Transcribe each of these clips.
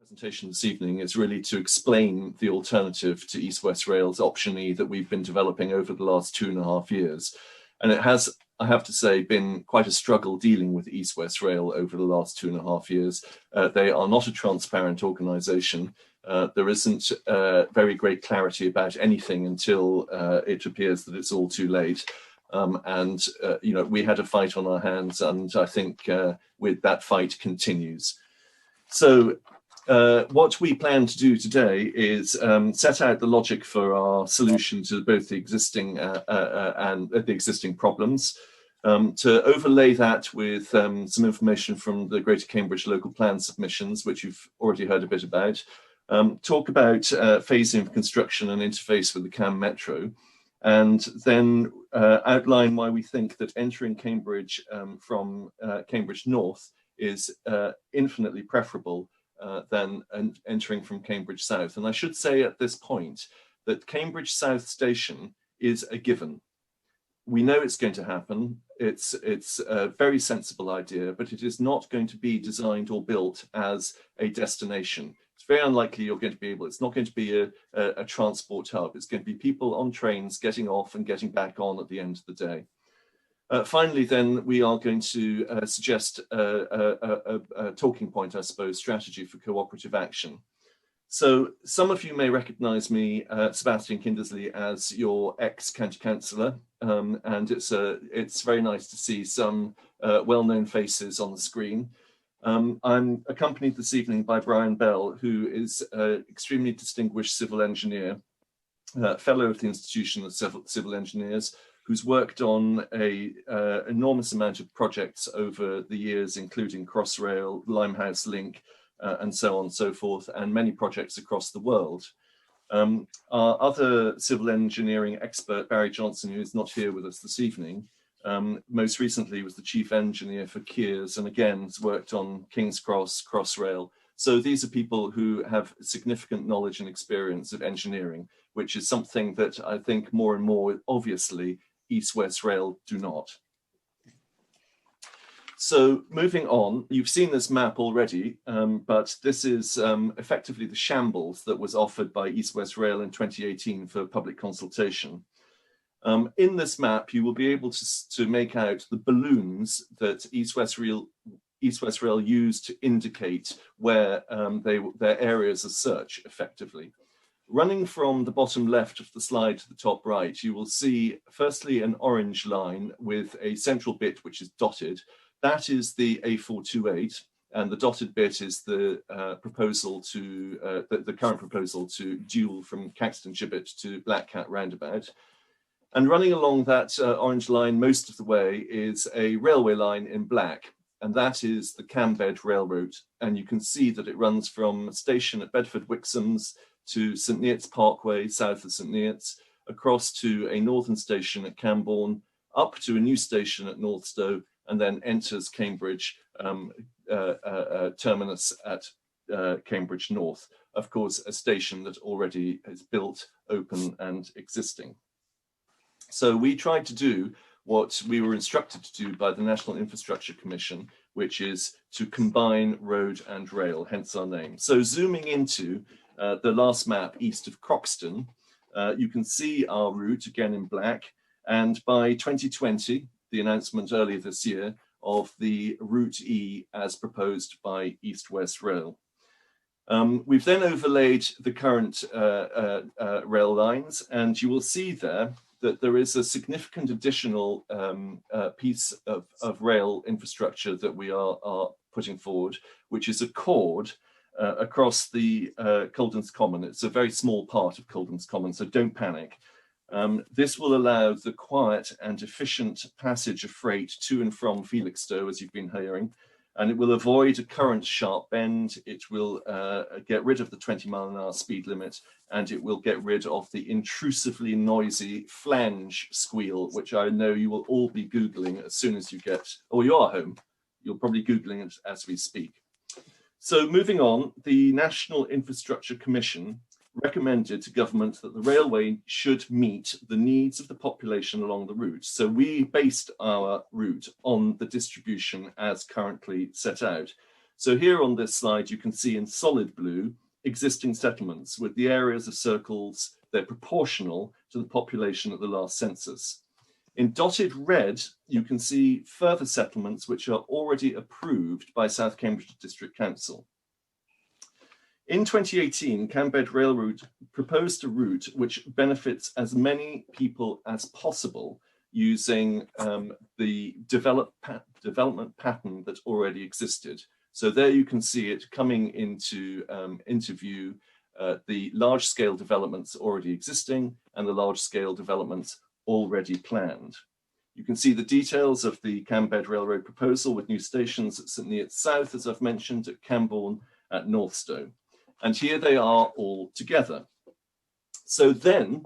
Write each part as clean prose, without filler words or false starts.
Presentation this evening is really to explain the alternative to East West Rail's Option E that we've been developing over the last 2.5 years. And it has, I have to say, been quite a struggle dealing with East West Rail over the last 2.5 years. They are not a transparent organisation. There isn't very great clarity about anything until it appears that it's all too late. You know, we had a fight on our hands, and I think with that fight continues. So what we plan to do today is set out the logic for our solution to both the existing and the existing problems, to overlay that with some information from the Greater Cambridge local plan submissions, which you've already heard a bit about, talk about phasing of construction and interface with the Cam Metro, and then outline why we think that entering Cambridge from Cambridge North is infinitely preferable than entering from Cambridge South. And I should say at this point that Cambridge South Station is a given. We know it's going to happen. It's a very sensible idea, but it is not going to be designed or built as a destination. It's very unlikely you're going to be able, it's not going to be a transport hub. It's going to be people on trains getting off and getting back on at the end of the day. Finally, then, we are going to suggest a talking point, I suppose, strategy for cooperative action. So some of you may recognise me, Sebastian Kindersley, as your ex-county councillor, and it's very nice to see some well-known faces on the screen. I'm accompanied this evening by Brian Bell, who is an extremely distinguished civil engineer, fellow of the Institution of Civil Engineers, who's worked on an enormous amount of projects over the years, including Crossrail, Limehouse Link, and so on and so forth, and many projects across the world. Our other civil engineering expert, Barry Johnson, who is not here with us this evening, most recently was the chief engineer for Kears, and again has worked on King's Cross, Crossrail. So these are people who have significant knowledge and experience of engineering, which is something that I think more and more, obviously, East West Rail do not. So moving on, you've seen this map already, but this is effectively the shambles that was offered by East West Rail in 2018 for public consultation. In this map, you will be able to make out the balloons that East West Rail used to indicate where their areas of search effectively. Running from the bottom left of the slide to the top right, you will see firstly an orange line with a central bit which is dotted. That is the A428, and the dotted bit is the proposal to the current proposal to dual from Caxton Gibbet to Black Cat roundabout. And running along that orange line most of the way is a railway line in black, and that is the CamBedRailRoad's. And you can see that it runs from a station at Bedford Wixham's to St Neots Parkway, south of St Neots, across to a northern station at Cambourne, up to a new station at Northstowe, and then enters Cambridge terminus at Cambridge North. Of course, a station that already is built, open and existing. So we tried to do what we were instructed to do by the National Infrastructure Commission, which is to combine road and rail, hence our name. So zooming into the last map east of Croxton, you can see our route again in black. And by 2020, the announcement earlier this year of the Route E as proposed by East West Rail. We've then overlaid the current rail lines, and you will see there that there is a significant additional piece of rail infrastructure that we are putting forward, which is a chord across the Colden's Common. It's a very small part of Colden's Common, so don't panic. This will allow the quiet and efficient passage of freight to and from Felixstowe, as you've been hearing, and it will avoid a current sharp bend. It will get rid of the 20-mile-an-hour speed limit, and it will get rid of the intrusively noisy flange squeal, which I know you will all be Googling as soon as you get, or you are home. You're probably Googling it as we speak. So moving on, the National Infrastructure Commission recommended to government that the railway should meet the needs of the population along the route. So we based our route on the distribution as currently set out. So here on this slide, you can see in solid blue existing settlements with the areas of circles. They're proportional to the population at the last census. In dotted red, you can see further settlements which are already approved by South Cambridge District Council. In 2018, CamBedRailRoad proposed a route which benefits as many people as possible using the development pattern that already existed. So there you can see it coming into view, the large-scale developments already existing and the large-scale developments already planned. You can see the details of the CamBedRailRoad proposal with new stations at St Neots South, as I've mentioned, at Cambourne, at Northstowe. And here they are all together. So then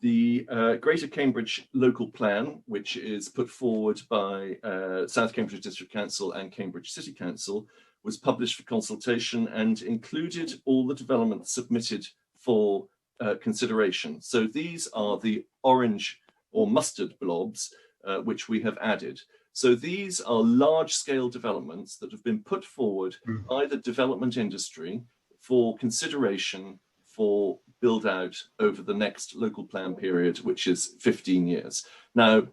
the Greater Cambridge Local Plan, which is put forward by South Cambridge District Council and Cambridge City Council, was published for consultation and included all the developments submitted for consideration. So these are the orange or mustard blobs which we have added. So these are large-scale developments that have been put forward by the development industry for consideration for build out over the next local plan period, which is 15 years. Now,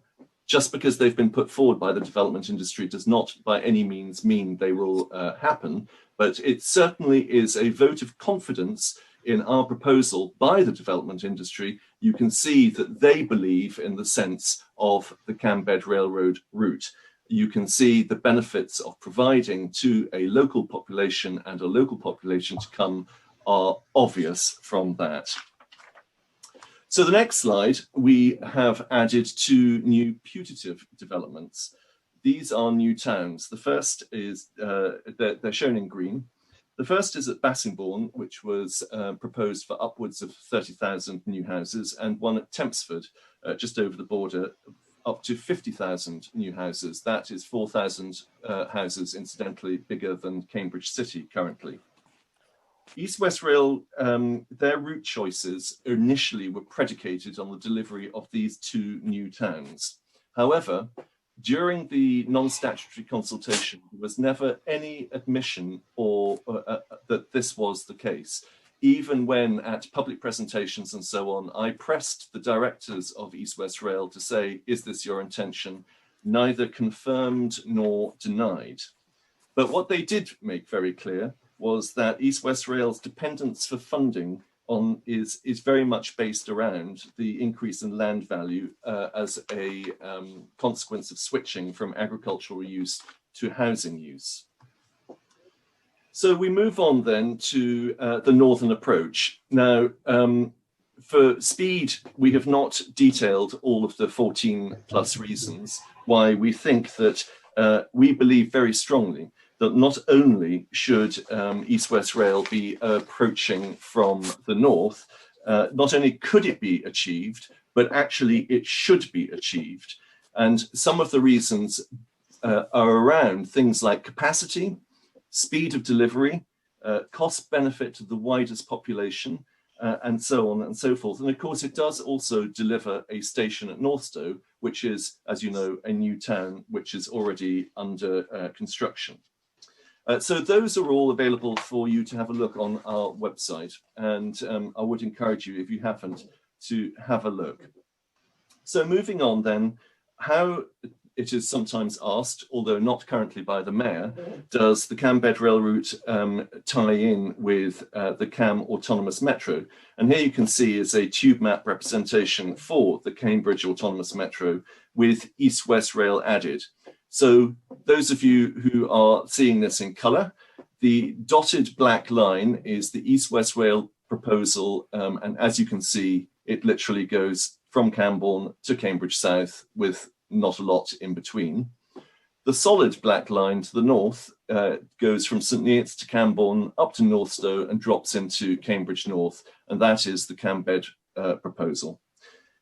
just because they've been put forward by the development industry does not by any means mean they will happen, but it certainly is a vote of confidence in our proposal by the development industry. You can see that they believe in the sense of the CamBedRailRoad route. You can see the benefits of providing to a local population and a local population to come are obvious from that. So the next slide, we have added two new putative developments. These are new towns. The first is, they're shown in green. The first is at Bassingbourne, which was proposed for upwards of 30,000 new houses, and one at Tempsford, just over the border, up to 50,000 new houses. That is 4,000 houses, incidentally, bigger than Cambridge City currently. East West Rail, their route choices initially were predicated on the delivery of these two new towns. However, during the non-statutory consultation, there was never any admission or that this was the case. Even when at public presentations and so on, I pressed the directors of East West Rail to say, is this your intention? Neither confirmed nor denied. But what they did make very clear was that East West Rail's dependence for funding is very much based around the increase in land value as a consequence of switching from agricultural use to housing use. So we move on then to the northern approach. Now, for speed, we have not detailed all of the 14 plus reasons why we think that we believe very strongly that not only should East West Rail be approaching from the north, not only could it be achieved, but actually it should be achieved. And some of the reasons are around things like capacity, speed of delivery, cost benefit to the widest population, and so on and so forth. And of course, it does also deliver a station at Northstowe, which is, as you know, a new town, which is already under construction. So those are all available for you to have a look on our website. And I would encourage you, if you haven't, to have a look. So moving on then, how it is sometimes asked, although not currently by the Mayor, does the CamBedRail route tie in with the Cam Autonomous Metro? And here you can see is a tube map representation for the Cambridge Autonomous Metro with East West Rail added. So those of you who are seeing this in colour, the dotted black line is the East West Rail proposal, and as you can see, it literally goes from Cambourne to Cambridge South with not a lot in between. The solid black line to the north goes from St Neots to Cambourne up to Northstowe and drops into Cambridge North, and that is the CamBed proposal.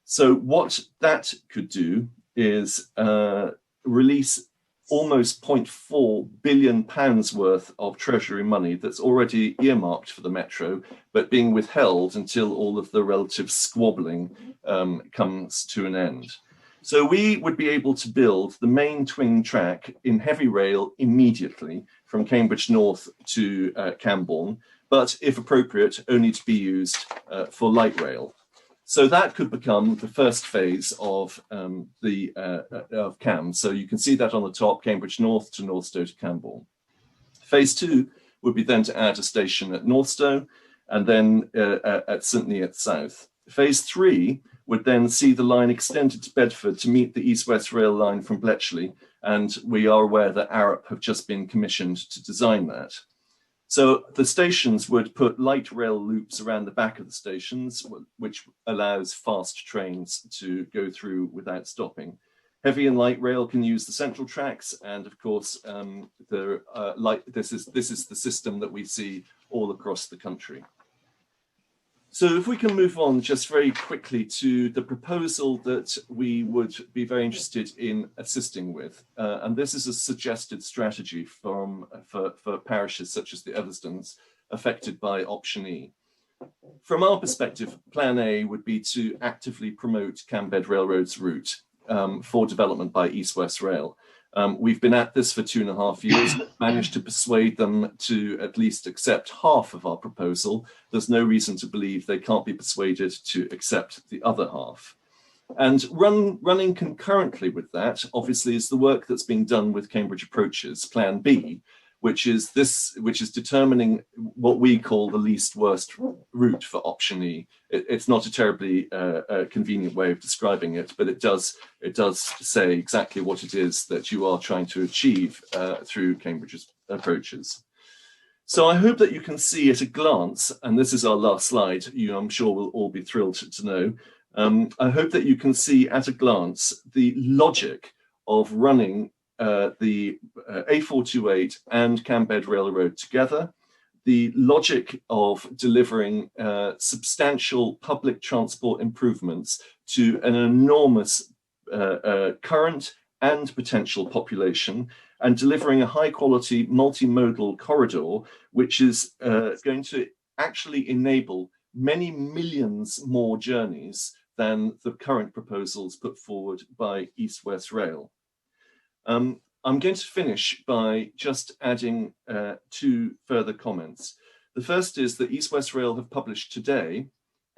So what that could do is release almost £0.4 billion worth of Treasury money that's already earmarked for the Metro, but being withheld until all of the relative squabbling comes to an end. So we would be able to build the main twin track in heavy rail immediately from Cambridge North to Camborne, but if appropriate, only to be used for light rail. So that could become the first phase of of CAM. So you can see that on the top, Cambridge North to Northstowe to Camborne. Phase 2 would be then to add a station at Northstowe and then at St Neots South. Phase 3 would then see the line extended to Bedford to meet the East-West Rail line from Bletchley, and we are aware that Arup have just been commissioned to design that. So the stations would put light rail loops around the back of the stations, which allows fast trains to go through without stopping. Heavy and light rail can use the central tracks, and of course, this is the system that we see all across the country. So if we can move on just very quickly to the proposal that we would be very interested in assisting with, and this is a suggested strategy for parishes such as the Eversdens affected by Option E. From our perspective, Plan A would be to actively promote CamBedRailRoad's route for development by East West Rail. We've been at this for 2.5 years, managed to persuade them to at least accept half of our proposal. There's no reason to believe they can't be persuaded to accept the other half. And running concurrently with that, obviously, is the work that's being done with Cambridge Approaches, Plan B, which is determining what we call the least worst route for Option E. It's not a terribly convenient way of describing it, but it does say exactly what it is that you are trying to achieve through Cambridge's Approaches. So I hope that you can see at a glance, and this is our last slide, you I'm sure will all be thrilled to know. I hope that you can see at a glance the logic of running the A428 and CamBedRailRoad together, the logic of delivering substantial public transport improvements to an enormous current and potential population, and delivering a high quality multimodal corridor, which is going to actually enable many millions more journeys than the current proposals put forward by East West Rail. I'm going to finish by just adding 2 further comments. The first is that East West Rail have published today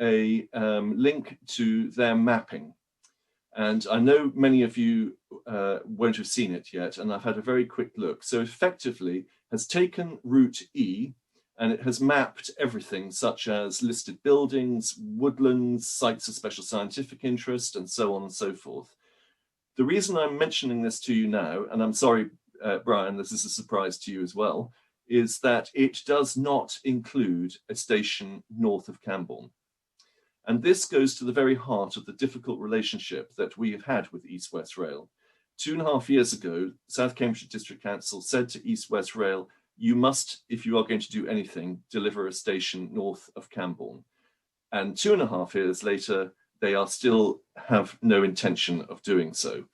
a link to their mapping. And I know many of you won't have seen it yet, and I've had a very quick look. So effectively has taken Route E, and it has mapped everything such as listed buildings, woodlands, sites of special scientific interest, and so on and so forth. The reason I'm mentioning this to you now, and I'm sorry, Brian, this is a surprise to you as well, is that it does not include a station north of Camborne. And this goes to the very heart of the difficult relationship that we have had with East West Rail. 2.5 years ago, South Cambridgeshire District Council said to East West Rail, you must, if you are going to do anything, deliver a station north of Camborne. And 2.5 years later, they are still have no intention of doing so.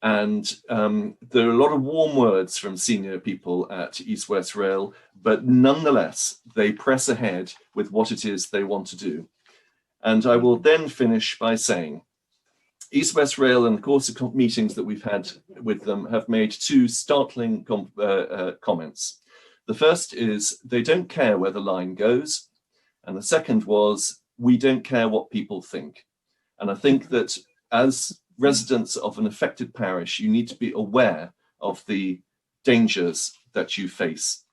And there are a lot of warm words from senior people at East West Rail, but nonetheless, they press ahead with what it is they want to do. And I will then finish by saying, East West Rail, in the course of meetings that we've had with them, have made 2 startling comments. The first is they don't care where the line goes. And the second was, we don't care what people think. And I think that as residents of an affected parish, you need to be aware of the dangers that you face.